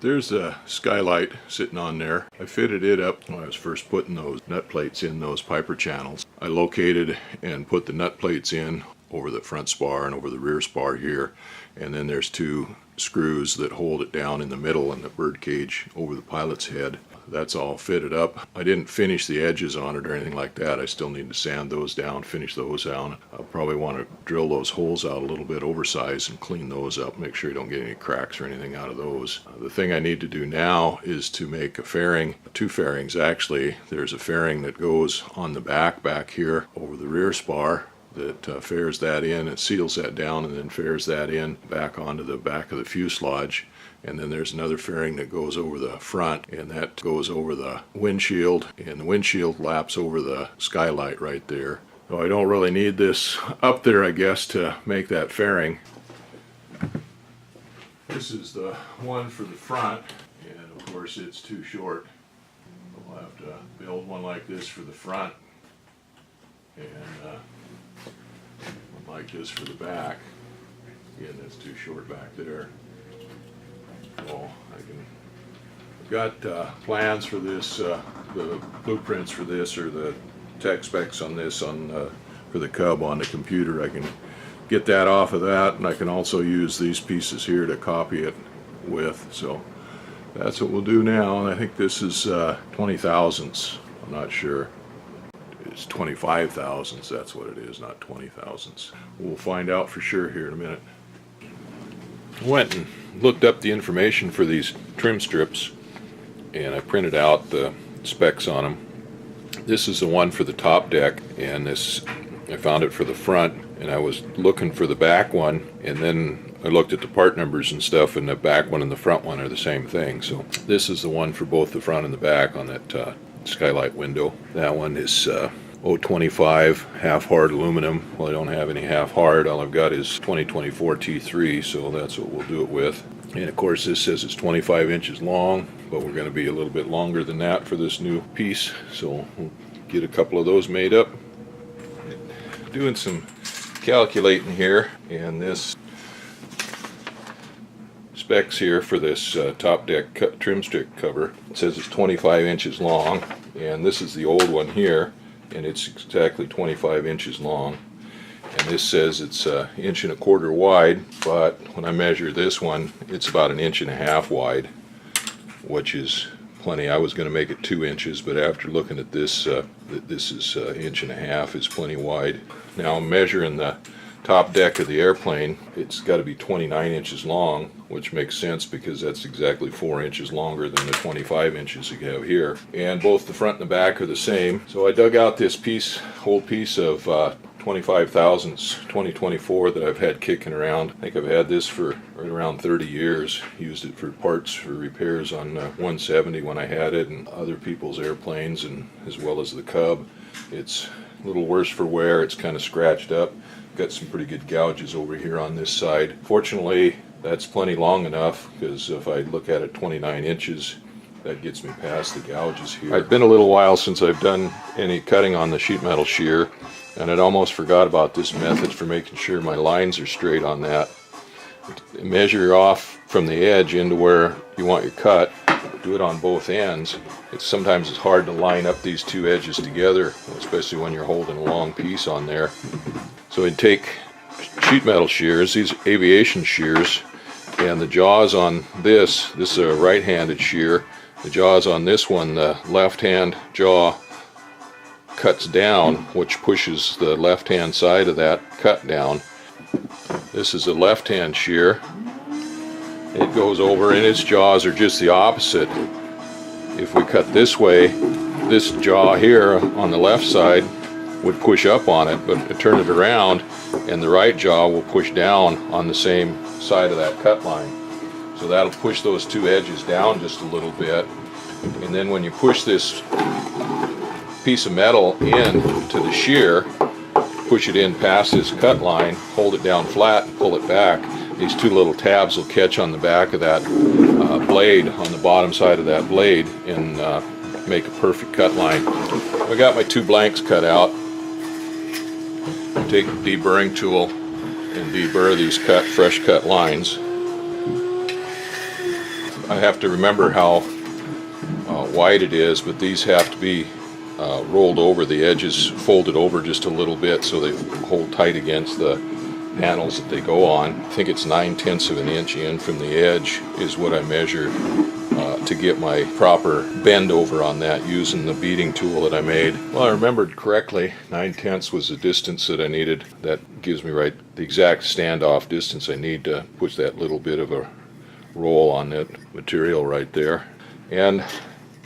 There's a skylight sitting on there. I fitted it up when I was first putting those nut plates in those Piper channels. I located and put the nut plates in over the front spar and over the rear spar here, and then there's two screws that hold it down in the middle and the bird cage over the pilot's head. That's all fitted up. I didn't finish the edges on it or anything like that. I still need to sand those down, finish those out. I'll probably want to drill those holes out a little bit oversized and clean those up, make sure you don't get any cracks or anything out of those. The thing I need to do now is to make a fairing, two fairings actually. There's a fairing that goes on the back here over the rear spar that fairs that in, it seals that down and then fairs that in back onto the back of the fuselage. And then there's another fairing that goes over the front, and that goes over the windshield, and the windshield laps over the skylight right there. So I don't really need this up there, I guess, to make that fairing. This is the one for the front, and of course it's too short. I'll have to build one like this for the front, and one like this for the back. Again, that's too short back there. So I've got plans for this, the blueprints for this, or the tech specs on this for the Cub on the computer. I can get that off of that, and I can also use these pieces here to copy it with. So that's what we'll do now. And I think this is 20 thousandths. I'm not sure. It's 25 thousandths. That's what it is, not 20 thousandths. We'll find out for sure here in a minute. Went and looked up the information for these trim strips, and I printed out the specs on them. This is the one for the top deck, and this I found it for the front, and I was looking for the back one, and then I looked at the part numbers and stuff, and the back one and the front one are the same thing. So this is the one for both the front and the back on that skylight window. That one is 025 half hard aluminum. Well, I don't have any half hard. All I've got is 2024 T3, so that's what we'll do it with. And of course this says it's 25 inches long, but we're going to be a little bit longer than that for this new piece, so we'll get a couple of those made up. Doing some calculating here, and this specs here for this top deck trim strip cover, it says it's 25 inches long, and this is the old one here, and it's exactly 25 inches long. And this says it's 1.25 inches wide, but when I measure this one, it's about 1.5 inches wide, which is plenty. I was going to make it 2 inches, but after looking at this, this is 1.5 inches is plenty wide. Now I'm measuring the top deck of the airplane. It's got to be 29 inches long, which makes sense because that's exactly 4 inches longer than the 25 inches you have here. And both the front and the back are the same. So I dug out this whole piece of 25 thousandths 2024 that I've had kicking around. I think I've had this for right around 30 years. Used it for parts for repairs on 170 when I had it, and other people's airplanes, and as well as the Cub. It's a little worse for wear. It's kind of scratched up. Got some pretty good gouges over here on this side. Fortunately, that's plenty long enough, because if I look at it 29 inches, that gets me past the gouges here. It's been a little while since I've done any cutting on the sheet metal shear, and I'd almost forgot about this method for making sure my lines are straight on that. Measure off from the edge into where you want your cut. Do it on both ends. Sometimes it's hard to line up these two edges together, especially when you're holding a long piece on there. So I'd take sheet metal shears, these aviation shears, and the jaws on this is a right-handed shear. The jaws on this one, the left-hand jaw cuts down, which pushes the left-hand side of that cut down. This is a left-hand shear. It goes over, and its jaws are just the opposite. If we cut this way, this jaw here on the left side would push up on it, but turn it around and the right jaw will push down on the same side of that cut line. So that'll push those two edges down just a little bit, and then when you push this piece of metal in to the shear, push it in past this cut line, hold it down flat and pull it back, these two little tabs will catch on the back of that blade, on the bottom side of that blade, and make a perfect cut line. I got my two blanks cut out. Take the deburring tool and deburr these fresh cut lines. I have to remember how wide it is, but these have to be rolled over, the edges folded over just a little bit so they hold tight against the panels that they go on. I think it's 9/10 of an inch in from the edge is what I measure to get my proper bend over on that using the beading tool that I made. Well, I remembered correctly, 9/10 was the distance that I needed. That gives me right the exact standoff distance I need to put that little bit of a roll on that material right there. And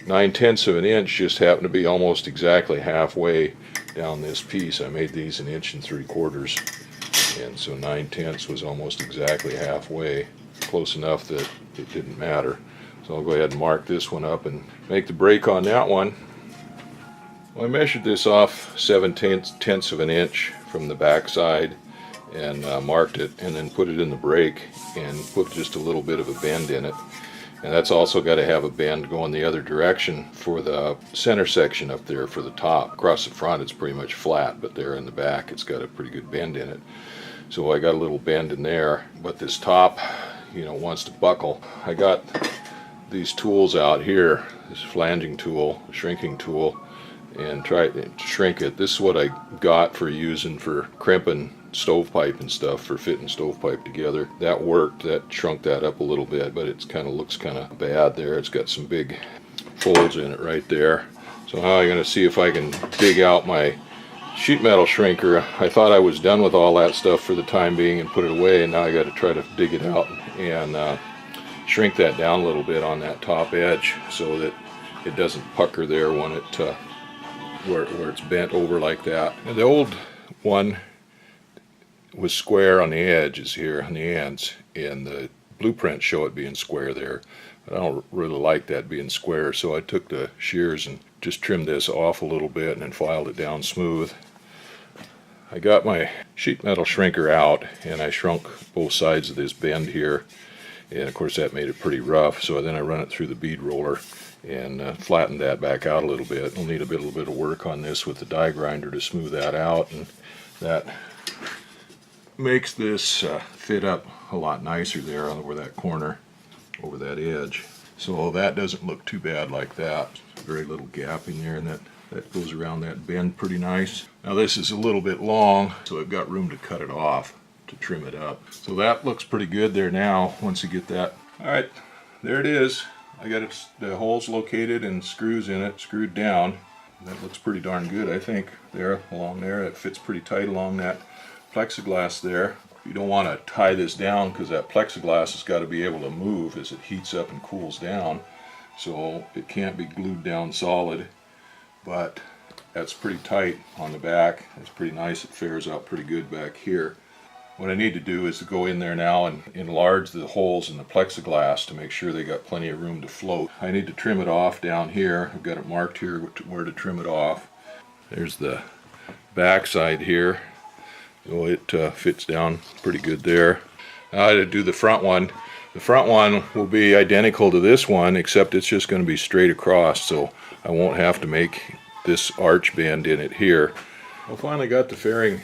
9/10 of an inch just happened to be almost exactly halfway down this piece. I made these 1 3/4 inches, and so 9/10 was almost exactly halfway, close enough that it didn't matter. So I'll go ahead and mark this one up and make the break on that one. Well, I measured this off 7/10 of an inch from the back side and marked it, and then put it in the break and put just a little bit of a bend in it. And that's also got to have a bend going the other direction for the center section up there for the top. Across the front it's pretty much flat, but there in the back it's got a pretty good bend in it. So I got a little bend in there, but this top, you know, wants to buckle. I got these tools out here, this flanging tool, shrinking tool, and try to shrink it. This is what I got for using for crimping stovepipe and stuff, for fitting stovepipe together. That worked. That shrunk that up a little bit, but it kind of looks kind of bad there. It's got some big folds in it right there. So now I'm going to see if I can dig out my sheet metal shrinker. I thought I was done with all that stuff for the time being and put it away, and now I got to try to dig it out and shrink that down a little bit on that top edge so that it doesn't pucker there when it where it's bent over like that. And the old one was square on the edges here on the ends, and the blueprints show it being square there. But I don't really like that being square, so I took the shears and just trimmed this off a little bit and then filed it down smooth. I got my sheet metal shrinker out and I shrunk both sides of this bend here, and of course that made it pretty rough, so then I run it through the bead roller and flattened that back out a little bit. I'll need a little bit of work on this with the die grinder to smooth that out, and that makes this fit up a lot nicer there over that corner, over that edge. So that doesn't look too bad like that. Very little gap in there, and that goes around that bend pretty nice. Now this is a little bit long, so I've got room to cut it off to trim it up. So that looks pretty good there now once you get that. Alright, there it is. I got the holes located and screws in it, screwed down. That looks pretty darn good, I think, there, along there. It fits pretty tight along that plexiglass there. You don't want to tie this down because that plexiglass has got to be able to move as it heats up and cools down. So it can't be glued down solid, but that's pretty tight on the back. It's pretty nice. It fares out pretty good back here. What I need to do is to go in there now and enlarge the holes in the plexiglass to make sure they got plenty of room to float. I need to trim it off down here. I've got it marked here where to trim it off. There's the back side here. So it fits down pretty good there. Now I had to do the front one. The front one will be identical to this one, except it's just going to be straight across, so I won't have to make this arch bend in it here. I finally got the fairing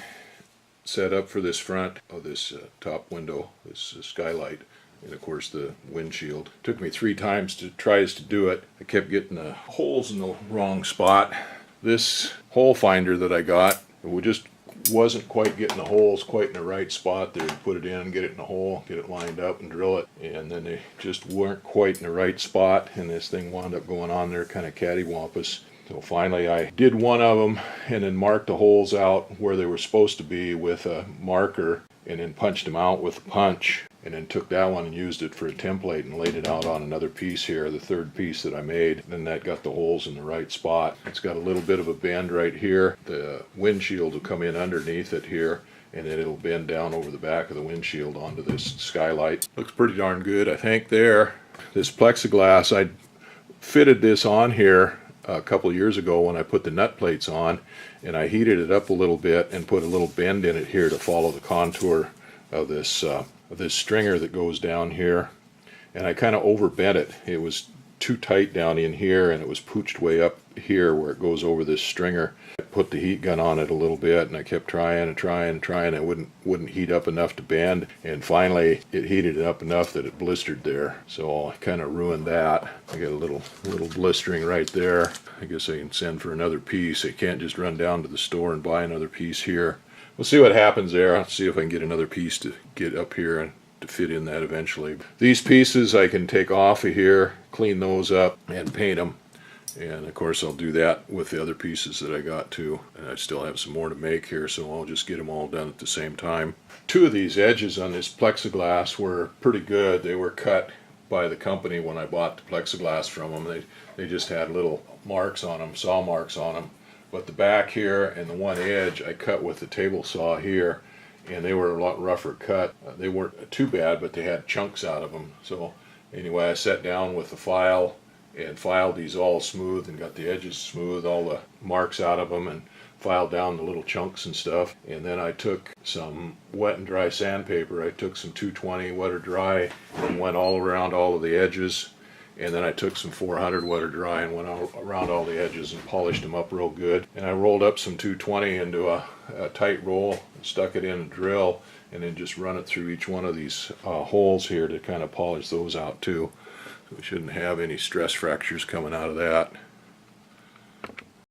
set up for this front of this top window, this skylight, and of course the windshield. It took me 3 times to try to do it. I kept getting the holes in the wrong spot. This hole finder that I got, it just wasn't quite getting the holes quite in the right spot there to put it in, get it in the hole, get it lined up and drill it, and then they just weren't quite in the right spot, and this thing wound up going on there kind of cattywampus. So finally I did one of them and then marked the holes out where they were supposed to be with a marker, and then punched them out with a punch, and then took that one and used it for a template and laid it out on another piece here, the third piece that I made. Then that got the holes in the right spot. It's got a little bit of a bend right here. The windshield will come in underneath it here, and then it'll bend down over the back of the windshield onto this skylight. Looks pretty darn good, I think, there. This plexiglass, I fitted this on here a couple years ago when I put the nut plates on, and I heated it up a little bit and put a little bend in it here to follow the contour of this stringer that goes down here, and I kind of overbent it. It was too tight down in here, and it was pooched way up here where it goes over this stringer. I put the heat gun on it a little bit, and I kept trying and trying and trying. It wouldn't heat up enough to bend, and finally it heated up enough that it blistered there. So I kind of ruined that. I got a little blistering right there. I guess I can send for another piece. I can't just run down to the store and buy another piece here. We'll see what happens there. I'll see if I can get another piece to get up here and to fit in that eventually. These pieces I can take off of here, clean those up, and paint them. And of course I'll do that with the other pieces that I got too. And I still have some more to make here, so I'll just get them all done at the same time. Two of these edges on this plexiglass were pretty good. They were cut by the company when I bought the plexiglass from them. They just had little marks on them, saw marks on them. But the back here and the one edge I cut with the table saw here, and they were a lot rougher cut. They weren't too bad, but they had chunks out of them. So anyway, I sat down with the file and filed these all smooth and got the edges smooth, all the marks out of them, and filed down the little chunks and stuff. And then I took some wet and dry sandpaper. I took some 220 wet or dry and went all around all of the edges. And then I took some 400 wet or dry and went all around all the edges and polished them up real good. And I rolled up some 220 into a tight roll, stuck it in a drill, and then just run it through each one of these holes here to kind of polish those out too. So we shouldn't have any stress fractures coming out of that.